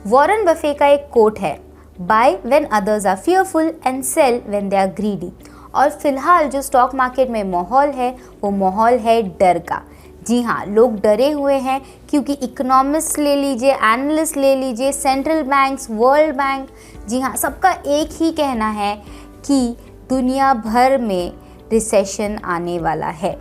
Warren Buffett का एक quote है, buy when others are fearful and sell when they are greedy. और फिलहाल जो स्टॉक मार्केट में माहौल है वो माहौल है डर का। जी हाँ, लोग डरे हुए हैं क्योंकि इकोनॉमिस्ट ले लीजिए, एनालिस्ट ले लीजिए, सेंट्रल बैंक्स, वर्ल्ड बैंक, जी हाँ, सबका एक ही कहना है कि दुनिया भर में रिसेशन आने वाला है।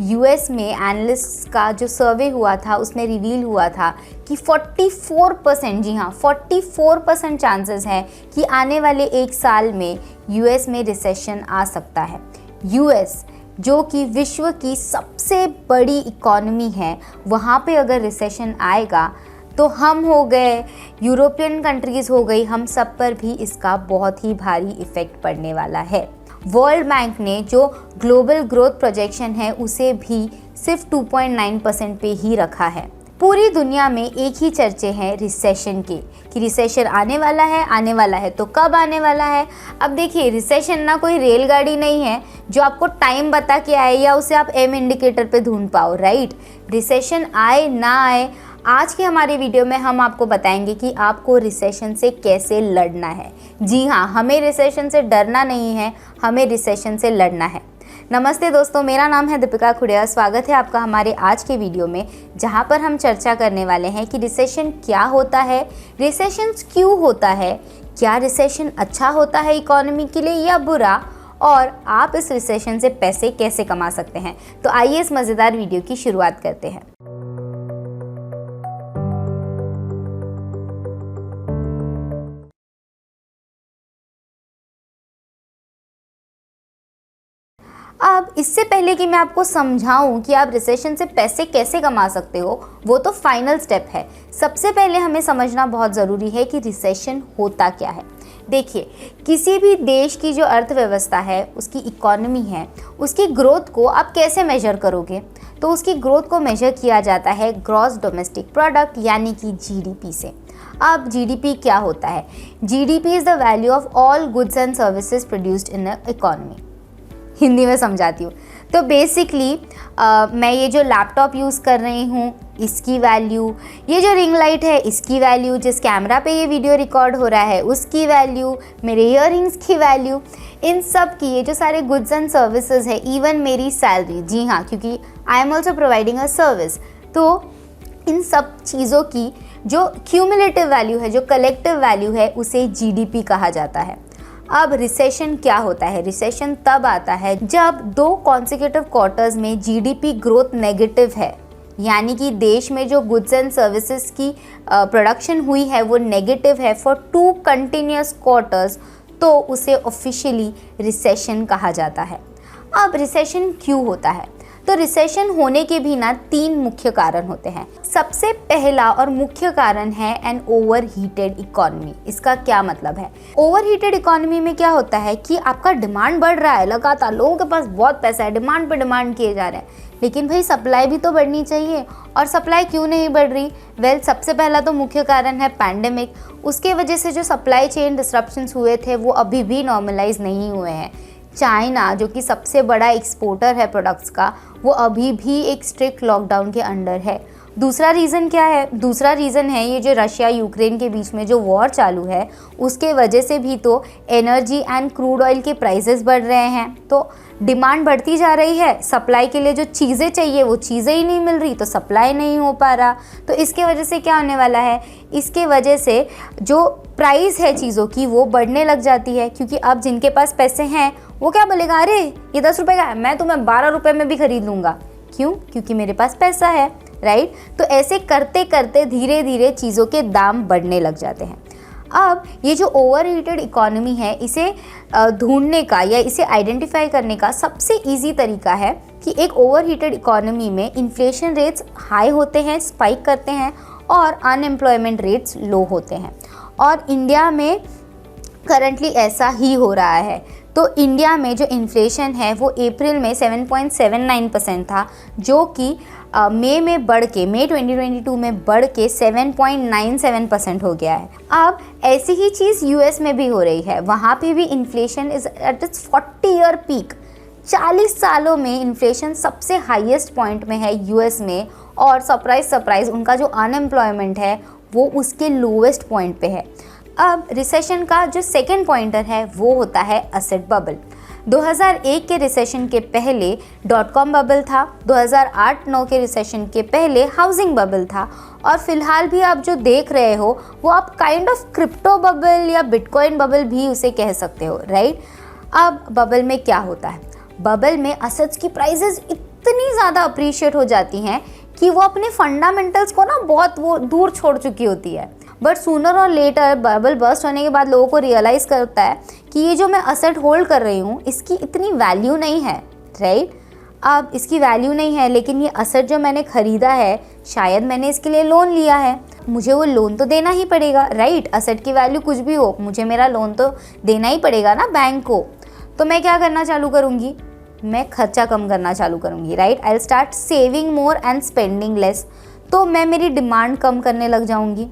यूएस में एनालिस्ट का जो सर्वे हुआ था उसमें रिवील हुआ था कि 44%, जी हाँ 44% चांसेस है कि आने वाले एक साल में यूएस में रिसेशन आ सकता है। यूएस जो कि विश्व की सबसे बड़ी इकॉनमी है, वहाँ पे अगर रिसेशन आएगा तो हम हो गए, यूरोपियन कंट्रीज़ हो गई, हम सब पर भी इसका बहुत ही भारी इफ़ेक्ट पड़ने वाला है। वर्ल्ड बैंक ने जो ग्लोबल ग्रोथ प्रोजेक्शन है उसे भी सिर्फ 2.9% पे ही रखा है। पूरी दुनिया में एक ही चर्चे हैं रिसेशन के कि रिसेशन आने वाला है तो कब आने वाला है। अब देखिए, रिसेशन ना कोई रेलगाड़ी नहीं है जो आपको टाइम बता के आए या उसे आप एम इंडिकेटर पे ढूंढ पाओ, राइट। रिसेशन आए ना आए, आज की हमारी वीडियो में हम आपको बताएंगे कि आपको रिसेशन से कैसे लड़ना है। जी हाँ, हमें रिसेशन से डरना नहीं है, हमें रिसेशन से लड़ना है। नमस्ते दोस्तों, मेरा नाम है दीपिका खुड़िया। स्वागत है आपका हमारे आज के वीडियो में, जहाँ पर हम चर्चा करने वाले हैं कि रिसेशन क्या होता है, रिसेशन क्यों होता है, क्या रिसेशन अच्छा होता है इकोनॉमी के लिए या बुरा, और आप इस रिसेशन से पैसे कैसे कमा सकते हैं। तो आइए इस मज़ेदार वीडियो की शुरुआत करते हैं। अब इससे पहले कि मैं आपको समझाऊं कि आप रिसेशन से पैसे कैसे कमा सकते हो, वो तो फाइनल स्टेप है। सबसे पहले हमें समझना बहुत ज़रूरी है कि रिसेशन होता क्या है। देखिए, किसी भी देश की जो अर्थव्यवस्था है, उसकी इकोनॉमी है, उसकी ग्रोथ को आप कैसे मेजर करोगे? तो उसकी ग्रोथ को मेजर किया जाता है ग्रॉस डोमेस्टिक प्रोडक्ट यानी कि जीडीपी से। अब जीडीपी क्या होता है? GDP is the value of all goods and services produced in a economy. Hindi में समझाती हूँ तो बेसिकली मैं ये जो लैपटॉप यूज़ कर रही हूँ इसकी वैल्यू, ये जो रिंग लाइट है इसकी वैल्यू, जिस कैमरा पे ये वीडियो रिकॉर्ड हो रहा है उसकी वैल्यू, मेरे ईयररिंग्स की वैल्यू, इन सब की, ये जो सारे गुड्स एंड सर्विसेज है, इवन मेरी सैलरी, जी हाँ, क्योंकि I am also providing a service, तो इन सब चीज़ों की जो क्यूमुलेटिव वैल्यू है, जो कलेक्टिव वैल्यू है, उसे जीडीपी कहा जाता है। अब रिसेशन क्या होता है? रिसेशन तब आता है जब 2 कॉन्सेक्यूटिव क्वार्टर्स में जीडीपी ग्रोथ नेगेटिव है, यानी कि देश में जो गुड्स एंड सर्विसेज की प्रोडक्शन हुई है वो नेगेटिव है फॉर 2 कंटिन्यूस क्वार्टर्स, तो उसे ऑफिशियली रिसेशन कहा जाता है। अब रिसेशन क्यों होता है? तो रिसेशन होने के भी ना 3 मुख्य कारण होते हैं। सबसे पहला और मुख्य कारण है एन ओवर हीटेड इकोनॉमी। इसका क्या मतलब है? ओवर हीटेड इकोनॉमी में क्या होता है कि आपका डिमांड बढ़ रहा है लगातार, लोगों के पास बहुत पैसा है, डिमांड पे डिमांड किए जा रहे हैं, लेकिन भाई सप्लाई भी तो बढ़नी चाहिए। और सप्लाई क्यों नहीं बढ़ रही? सबसे पहला तो मुख्य कारण है पैंडेमिक। उसके वजह से जो सप्लाई चेन डिस्ट्रप्शंस हुए थे वो अभी भी नॉर्मलाइज नहीं हुए हैं। चाइना जो कि सबसे बड़ा एक्सपोर्टर है प्रोडक्ट्स का, वो अभी भी एक स्ट्रिक्ट लॉकडाउन के अंडर है। दूसरा रीज़न क्या है? दूसरा रीज़न है ये जो रशिया यूक्रेन के बीच में जो वॉर चालू है, उसके वजह से भी तो एनर्जी एंड क्रूड ऑयल के प्राइसेस बढ़ रहे हैं, तो डिमांड बढ़ती जा रही है, सप्लाई के लिए जो चीज़ें चाहिए वो चीज़ें ही नहीं मिल रही, तो सप्लाई नहीं हो पा रहा। तो इसके वजह से क्या होने वाला है? इसके वजह से जो प्राइस है चीज़ों की वो बढ़ने लग जाती है, क्योंकि अब जिनके पास पैसे हैं वो क्या बोलेगा, अरे ये 10 रुपये का है, मैं तुम्हें 12 रुपये में भी खरीद लूँगा। क्यों? क्योंकि मेरे पास पैसा है, राइट। तो ऐसे करते करते धीरे धीरे चीज़ों के दाम बढ़ने लग जाते हैं। अब ये जो ओवर हीटेड इकोनॉमी है, इसे ढूंढने का या इसे आइडेंटिफाई करने का सबसे इजी तरीका है कि एक ओवर हीटेड इकोनॉमी में इन्फ्लेशन रेट्स हाई होते हैं, स्पाइक करते हैं, और अनएम्प्लॉयमेंट रेट्स लो होते हैं। और इंडिया में करंटली ऐसा ही हो रहा है। तो इंडिया में जो इन्फ्लेशन है वो अप्रैल में 7.79% था, जो कि मई 2022 में बढ़ के 7.97% हो गया है। अब ऐसी ही चीज़ यूएस में भी हो रही है। वहाँ पे भी inflation is at its 40-year peak. 40 सालों में इन्फ्लेशन सबसे हाईएस्ट पॉइंट में है यूएस में, और सरप्राइज उनका जो अनएम्प्लॉयमेंट है वो उसके लोवेस्ट पॉइंट पे है। अब रिसेशन का जो सेकेंड पॉइंटर है वो होता है असेट बबल। 2001 के रिसेशन के पहले .com बबल था, 2008-9 के रिसेशन के पहले हाउसिंग बबल था, और फिलहाल भी आप जो देख रहे हो वो आप काइंड ऑफ क्रिप्टो बबल या बिटकॉइन बबल भी उसे कह सकते हो, राइट। अब बबल में क्या होता है, बबल में असेट्स की प्राइसेस इतनी ज़्यादा अप्रिशिएट हो जाती हैं कि वो अपने फंडामेंटल्स को ना बहुत वो दूर छोड़ चुकी होती है। बट सूनर और लेटर बबल बर्स्ट होने के बाद लोगों को रियलाइज़ करता है कि ये जो मैं असेट होल्ड कर रही हूँ इसकी इतनी वैल्यू नहीं है, राइट। अब इसकी वैल्यू नहीं है, लेकिन ये असेट जो मैंने ख़रीदा है शायद मैंने इसके लिए लोन लिया है, मुझे वो लोन तो देना ही पड़ेगा, राइट। असेट की वैल्यू कुछ भी हो, मुझे मेरा लोन तो देना ही पड़ेगा ना बैंक को। तो मैं क्या करना चालू करूँगी, मैं खर्चा कम करना चालू करूँगी, right. I will start saving more and spending less. तो मैं मेरी डिमांड कम करने लग जाऊँगी।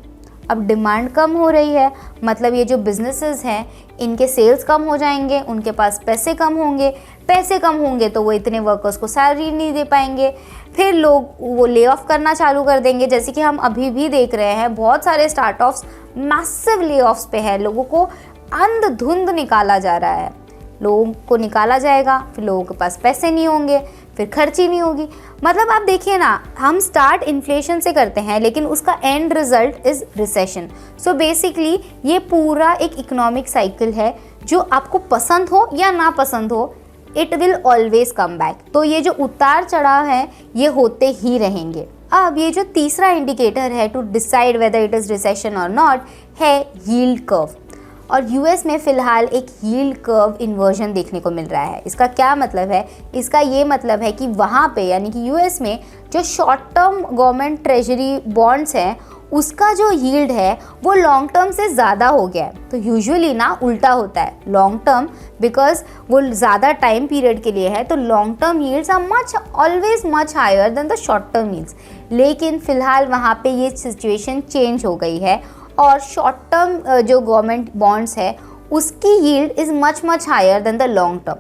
अब डिमांड कम हो रही है मतलब ये जो बिजनेसेस हैं इनके सेल्स कम हो जाएंगे, उनके पास पैसे कम होंगे, पैसे कम होंगे तो वो इतने वर्कर्स को सैलरी नहीं दे पाएंगे, फिर लोग वो ले ऑफ करना चालू कर देंगे। जैसे कि हम अभी भी देख रहे हैं बहुत सारे स्टार्टअप्स मैसिव ले ऑफ्स पे है, लोगों को अंधाधुंध निकाला जा रहा है, लोगों को निकाला जाएगा, फिर लोगों के पास पैसे नहीं होंगे, फिर खर्च ही नहीं होगी। मतलब आप देखिए ना, हम स्टार्ट इन्फ्लेशन से करते हैं लेकिन उसका and result is recession. So basically ये पूरा एक इकोनॉमिक साइकिल है जो आपको पसंद हो या ना पसंद हो, it will always come back. तो ये जो उतार चढ़ाव है ये होते ही रहेंगे। अब ये जो तीसरा इंडिकेटर है to decide whether it is recession और नॉट है यील्ड कर्व। और यूएस में फ़िलहाल एक यील्ड कर्व इन्वर्जन देखने को मिल रहा है। इसका क्या मतलब है, इसका ये मतलब है कि वहाँ पे यानी कि यूएस में जो short term government treasury bonds हैं उसका जो यील्ड है वो लॉन्ग टर्म से ज़्यादा हो गया है। तो यूजुअली ना उल्टा होता है, लॉन्ग टर्म बिकॉज वो ज़्यादा टाइम पीरियड के लिए है तो long term yields are always much higher than the short term yields. लेकिन फ़िलहाल वहाँ पे ये सिचुएशन चेंज हो गई है और शॉर्ट टर्म जो गवर्नमेंट बॉन्ड्स है उसकी yield is much higher than the long term.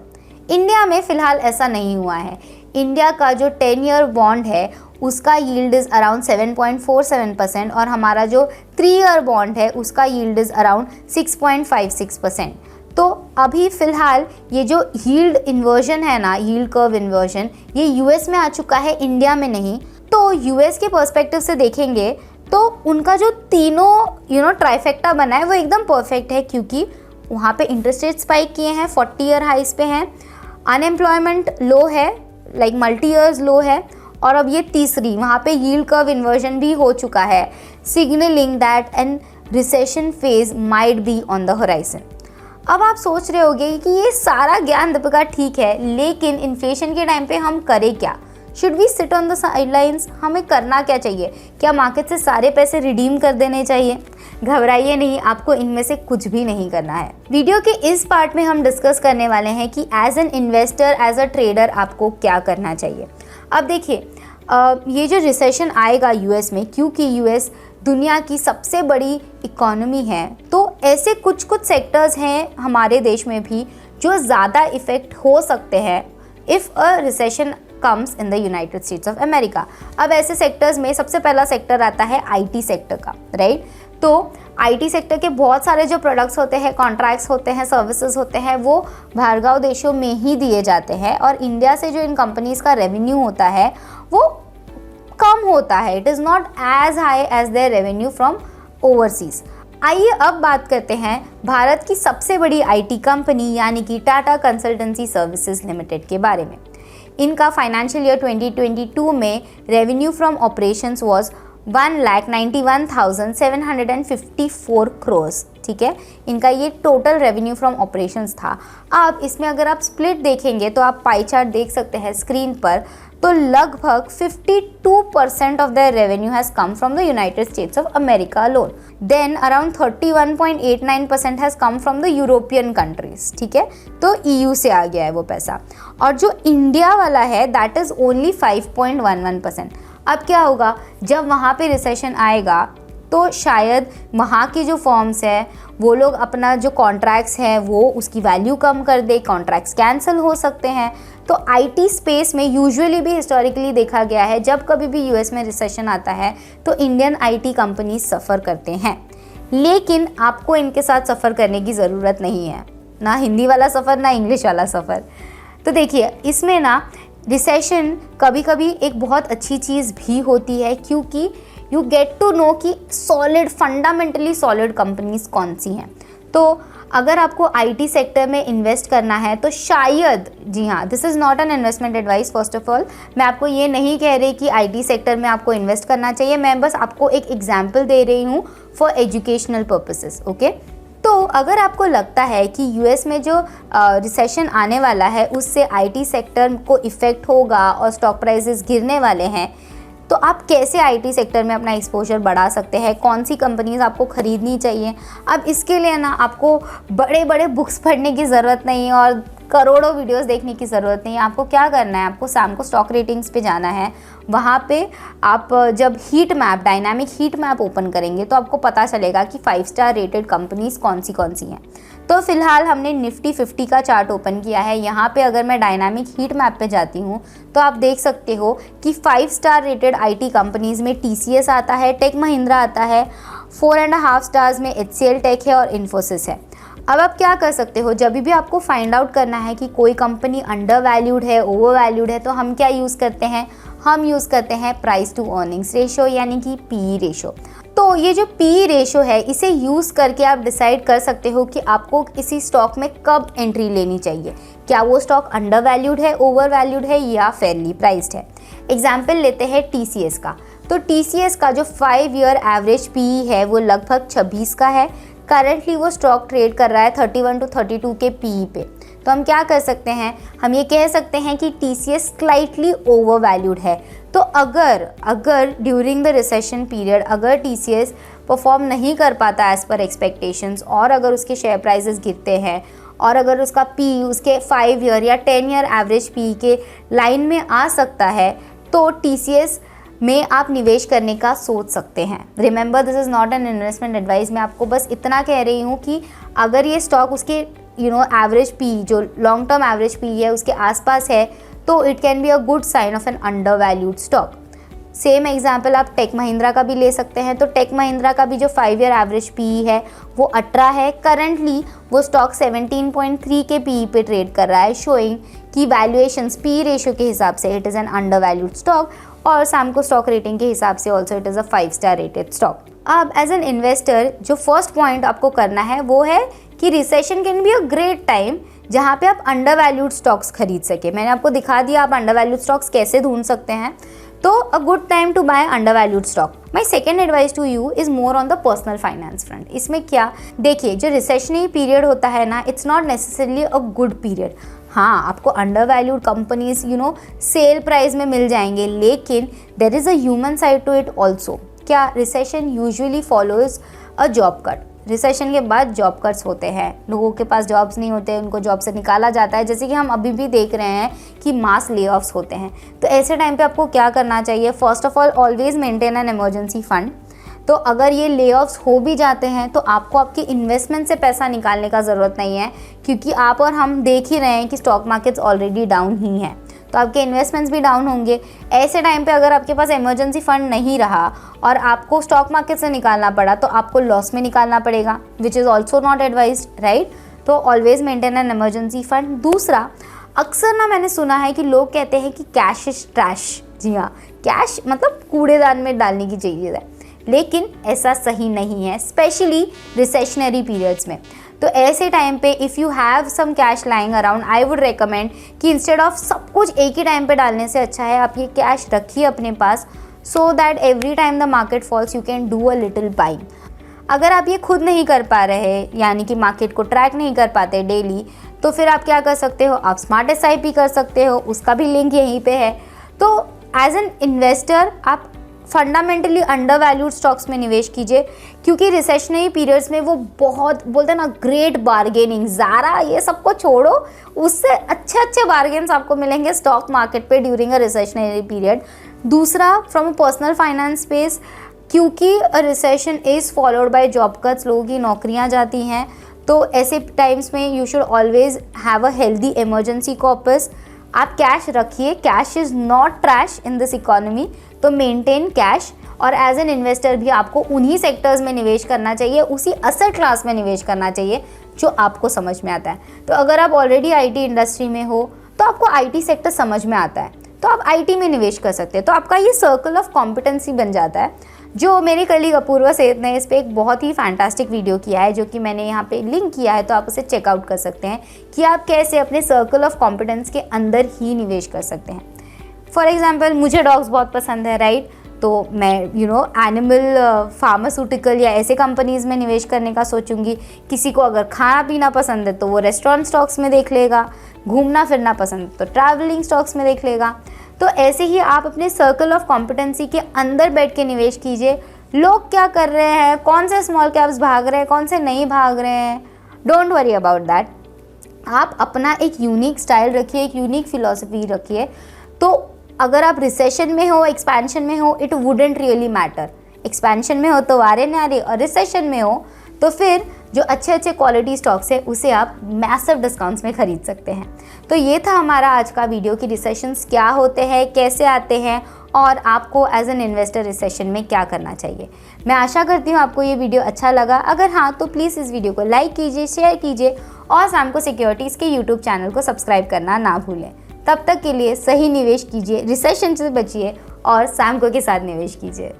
India में फ़िलहाल ऐसा नहीं हुआ है। इंडिया का जो 10 ईयर बॉन्ड है उसका यील्ड इज़ अराउंड 7.47% और हमारा जो 3 ईयर बॉन्ड है उसका यील्ड इज़ अराउंड 6.56%। तो अभी फ़िलहाल ये जो यील्ड इन्वर्जन है ना, यील्ड कर्व इन्वर्जन, ये यूएस में आ चुका है, इंडिया में नहीं। तो यूएस के पर्सपेक्टिव से देखेंगे तो उनका जो तीनों ट्राइफेक्टा बना है वो एकदम परफेक्ट है, क्योंकि वहाँ पे इंटरेस्ट रेट स्पाइक किए हैं, 40 ईयर हाइस पे हैं, अनएम्प्लॉयमेंट लो है, लाइक मल्टी ईयर्स लो है, और अब ये तीसरी वहाँ पे यील्ड कर्व इन्वर्जन भी हो चुका है, signalling that an recession phase might be on the horizon. अब आप सोच रहे होंगे कि ये सारा ज्ञान दीपिका ठीक है, लेकिन इन्फ्लेशन के टाइम पे हम करें क्या? Should we sit on the sidelines? हमें करना क्या चाहिए? क्या मार्केट से सारे पैसे रिडीम कर देने चाहिए? घबराइए नहीं, आपको इनमें से कुछ भी नहीं करना है। वीडियो के इस पार्ट में हम डिस्कस करने वाले हैं कि as an investor, as a trader आपको क्या करना चाहिए। अब देखिए, ये जो रिसेशन आएगा यूएस में, क्योंकि यूएस दुनिया की सबसे बड़ी इकोनॉमी है, तो ऐसे कुछ सेक्टर्स हैं हमारे देश में भी जो ज़्यादा इफ़ेक्ट हो सकते हैं if a recession comes in the United States of America. अब ऐसे सेक्टर्स में सबसे पहला सेक्टर आता है आईटी सेक्टर का, राइट। तो आईटी सेक्टर के बहुत सारे जो प्रोडक्ट्स होते हैं, कॉन्ट्रैक्ट्स होते हैं, सर्विसेज होते हैं, वो बाहरगांव देशों में ही दिए जाते हैं और इंडिया से जो इन कंपनीज़ का रेवेन्यू होता है वो कम होता है। It is not as high as their revenue from overseas. आइए अब बात करते हैं भारत की सबसे बड़ी आईटी कंपनी यानी कि टाटा कंसल्टेंसी सर्विसेज लिमिटेड के बारे में। इनका फाइनेंशियल ईयर 2022 में revenue from operations was 1,91,754 crore, ठीक है। इनका ये टोटल रेवेन्यू फ्रॉम ऑपरेशंस था। अब इसमें अगर आप स्प्लिट देखेंगे तो आप पाई चार्ट देख सकते हैं स्क्रीन पर, तो लगभग 52% of the revenue has come from the United States of America alone. Then around 31.89% has come from the European countries, ठीक है। तो EU से आ गया है वो पैसा। और जो इंडिया वाला है दैट इज़ ओनली 5.11%। अब क्या होगा, जब वहाँ पे रिसेशन आएगा तो शायद वहाँ की जो फॉर्म्स है वो लोग अपना जो कॉन्ट्रैक्ट्स हैं वो उसकी वैल्यू कम कर दे, कॉन्ट्रैक्ट्स कैंसिल हो सकते हैं। तो आईटी स्पेस में यूजुअली भी हिस्टोरिकली देखा गया है जब कभी भी यूएस में रिसेशन आता है तो इंडियन आईटी कंपनीज सफ़र करते हैं। लेकिन आपको इनके साथ सफ़र करने की ज़रूरत नहीं है, ना हिंदी वाला सफ़र ना इंग्लिश वाला सफ़र। तो देखिए इसमें ना रिसेशन कभी कभी एक बहुत अच्छी चीज़ भी होती है, क्योंकि यू गेट टू नो कि सॉलिड, फंडामेंटली सॉलिड कंपनीज कौन सी हैं। तो अगर आपको आईटी सेक्टर में इन्वेस्ट करना है तो शायद, जी हाँ, this is not an investment advice. First of all मैं आपको ये नहीं कह रही कि आईटी सेक्टर में आपको इन्वेस्ट करना चाहिए, मैं बस आपको एक एग्जांपल दे रही हूँ फॉर एजुकेशनल पर्पसेस, ओके। तो अगर आपको लगता है कि यूएस में जो रिसेशन आने वाला है उससे आईटी सेक्टर को इफ़ेक्ट होगा और स्टॉक प्राइसेस गिरने वाले हैं, तो आप कैसे आईटी सेक्टर में अपना एक्सपोजर बढ़ा सकते हैं, कौन सी कंपनीज आपको ख़रीदनी चाहिए। अब इसके लिए ना आपको बड़े बड़े बुक्स पढ़ने की ज़रूरत नहीं है और करोड़ों वीडियोस देखने की ज़रूरत नहीं है। आपको क्या करना है, आपको शाम को स्टॉक रेटिंग्स पे जाना है। वहाँ पे आप जब heat map, dynamic heat map open करेंगे तो आपको पता चलेगा कि 5 स्टार रेटेड कंपनीज कौन सी हैं। तो फिलहाल हमने निफ्टी 50 का चार्ट ओपन किया है। यहाँ पे अगर मैं डायनामिक हीट मैप पे जाती हूँ तो आप देख सकते हो कि 5 स्टार रेटेड आईटी कंपनीज़ में टीसीएस आता है, टेक महिंद्रा आता है, 4.5 स्टार्स में HCL टेक है और इन्फोसिस है। अब आप क्या कर सकते हो, जब भी आपको फाइंड आउट करना है कि कोई कंपनी अंडर वैल्यूड है, ओवर वैल्यूड है, तो हम क्या यूज़ करते हैं, हम यूज़ करते हैं प्राइस टू अर्निंग्स रेशो यानी कि पीई रेशो। तो ये जो पीई रेशो है इसे यूज़ करके आप डिसाइड कर सकते हो कि आपको किसी स्टॉक में कब एंट्री लेनी चाहिए, क्या वो स्टॉक अंडर वैल्यूड है, ओवर वैल्यूड है या फेयरली प्राइस्ड है। एग्जाम्पल लेते हैं टीसीएस का। तो टीसीएस का जो 5 ईयर एवरेज पीई है वो लगभग 26 का है। करंटली वो स्टॉक ट्रेड कर रहा है 31 to 32 के पीई पे। तो हम क्या कर सकते हैं, हम ये कह सकते हैं कि टीसीएस स्लाइटली ओवर वैल्यूड है। तो अगर ड्यूरिंग द रिसेशन पीरियड अगर टीसीएस परफॉर्म नहीं कर पाता एज़ पर एक्सपेक्टेशंस और अगर उसके शेयर प्राइसेस गिरते हैं और अगर उसका पी उसके 5 ईयर या 10 ईयर एवरेज पी के लाइन में आ सकता है तो टीसीएस में आप निवेश करने का सोच सकते हैं। Remember this is not an investment advice. मैं आपको बस इतना कह रही हूँ कि अगर ये स्टॉक उसके एवरेज पी, जो लॉन्ग टर्म एवरेज पी है, उसके आसपास है तो it can be a good sign of an under valued stock. Same example आप टेक महिंद्रा का भी ले सकते हैं। तो टेक महिंद्रा का भी जो 5 ईयर एवरेज पी है वो 18 है। करंटली वो स्टॉक 17.3 के पी पे ट्रेड कर रहा है, शोइंग कि वैल्यूएशंस पी रेशियो के हिसाब से it is an under valued stock और सैमको स्टॉक रेटिंग के हिसाब से also it is a 5 star rated stock. अब एज एन इन्वेस्टर जो फर्स्ट पॉइंट आपको करना है वो है कि recession can be a great time जहाँ पे आप अंडर वैल्यूड स्टॉक्स खरीद सके। मैंने आपको दिखा दिया आप अंडर वैल्यूड स्टॉक्स कैसे ढूंढ सकते हैं। तो a good time to buy under valued stock. My second advice to you is more on the personal finance front. इसमें क्या, देखिए जो रिसेशनरी पीरियड होता है ना, it's not necessarily a good period. हाँ, आपको under valued companies sale price में मिल जाएंगे, लेकिन there is a human side to it also. क्या, recession usually follows a job cut. Recession के बाद जॉब कट्स होते हैं, लोगों के पास जॉब्स नहीं होते, उनको जॉब से निकाला जाता है, जैसे कि हम अभी भी देख रहे हैं कि मास ले ऑफ्स होते हैं। तो ऐसे टाइम पे आपको क्या करना चाहिए, first of all always maintain an emergency fund. तो अगर ये ले ऑफ्स हो भी जाते हैं तो आपको आपकी इन्वेस्टमेंट से पैसा निकालने का ज़रूरत नहीं है, क्योंकि आप और हम देख ही रहे हैं कि स्टॉक मार्केट्स ऑलरेडी डाउन ही हैं, तो आपके इन्वेस्टमेंट्स भी डाउन होंगे। ऐसे टाइम पे अगर आपके पास इमरजेंसी फंड नहीं रहा और आपको स्टॉक मार्केट से निकालना पड़ा तो आपको लॉस में निकालना पड़ेगा, which is also not advised, right. तो always maintain an emergency fund. दूसरा, अक्सर ना मैंने सुना है कि लोग कहते हैं कि कैश इज ट्रैश। जी हाँ, कैश मतलब कूड़ेदान में डालने की चीज़ है, लेकिन ऐसा सही नहीं है, स्पेशली रिसेशनरी पीरियड्स में। तो ऐसे टाइम पे if you have some cash lying around, I would recommend कि इंस्टेड ऑफ सब कुछ एक ही टाइम पे डालने से अच्छा है आप ये कैश रखिए अपने पास, so that every time the market falls you can do a little buying. अगर आप ये खुद नहीं कर पा रहे, यानी कि मार्केट को ट्रैक नहीं कर पाते डेली, तो फिर आप क्या कर सकते हो, आप स्मार्ट SIP कर सकते हो, उसका भी लिंक यहीं पे है। तो एज एन इन्वेस्टर आप फंडामेंटली अंडर वैल्यूड स्टॉक्स में निवेश कीजिए, क्योंकि रिसेशनरी पीरियड्स में वो बहुत बोलते हैं ना ग्रेट बार्गेनिंग, ज़ारा ये सबको छोड़ो, उससे अच्छे अच्छे बार्गेन्स आपको मिलेंगे स्टॉक मार्केट पे ड्यूरिंग अ रिसेशनरी पीरियड। दूसरा, from a personal finance space, क्योंकि recession is followed by job cuts, लोगों की नौकरियां जाती हैं। तो ऐसे टाइम्स में you should always have a healthy emergency corpus. आप कैश रखिए, cash is not trash in this economy, तो मेंटेन कैश। और एज एन इन्वेस्टर भी आपको उन्हीं सेक्टर्स में निवेश करना चाहिए, उसी असेट क्लास में निवेश करना चाहिए जो आपको समझ में आता है। तो अगर आप ऑलरेडी आईटी इंडस्ट्री में हो तो आपको आईटी सेक्टर समझ में आता है, तो आप आईटी में निवेश कर सकते हैं। तो आपका ये सर्कल ऑफ कॉम्पिटेंसी बन जाता है। जो मेरी कलीग अपूर्वा सेठ ने इस पर एक बहुत ही फैंटास्टिक वीडियो किया है, जो कि मैंने यहाँ पे लिंक किया है, तो आप उसे चेकआउट कर सकते हैं कि आप कैसे अपने सर्कल ऑफ कॉम्पिटेंस के अंदर ही निवेश कर सकते हैं। फॉर एग्जाम्पल, मुझे डॉग्स बहुत पसंद है, राइट? तो मैं एनिमल फार्मास्यूटिकल या ऐसे कंपनीज़ में निवेश करने का सोचूंगी। किसी को अगर खाना पीना पसंद है तो वो रेस्टोरेंट स्टॉक्स में देख लेगा, घूमना फिरना पसंद है तो ट्रैवलिंग स्टॉक्स में देख लेगा। तो ऐसे ही आप अपने सर्कल ऑफ कॉम्पिटेंसी के अंदर बैठ के निवेश कीजिए। लोग क्या कर रहे हैं, कौन से स्मॉल कैप्स भाग रहे हैं, कौन से नहीं भाग रहे हैं, डोंट वरी अबाउट दैट। आप अपना एक यूनिक स्टाइल रखिए, एक यूनिक फिलॉसफी रखिए। तो अगर आप रिसेशन में हो, एक्सपेंशन में हो, it wouldn't really matter. Expansion में हो तो वारे न्यारे, और रिसेशन में हो तो फिर जो अच्छे अच्छे क्वालिटी स्टॉक्स है उसे आप मैसिव डिस्काउंट्स में खरीद सकते हैं। तो ये था हमारा आज का वीडियो कि रिसेशंस क्या होते हैं, कैसे आते हैं, और आपको एज एन इन्वेस्टर रिसेशन में क्या करना चाहिए। मैं आशा करती हूँ आपको ये वीडियो अच्छा लगा। अगर हाँ तो प्लीज़ इस वीडियो को लाइक कीजिए, शेयर कीजिए, और सैमको सिक्योरिटीज़ के यूट्यूब चैनल को सब्सक्राइब करना ना भूलें। तब तक के लिए सही निवेश कीजिए, रिसेशन से बचिए और सैमको के साथ निवेश कीजिए।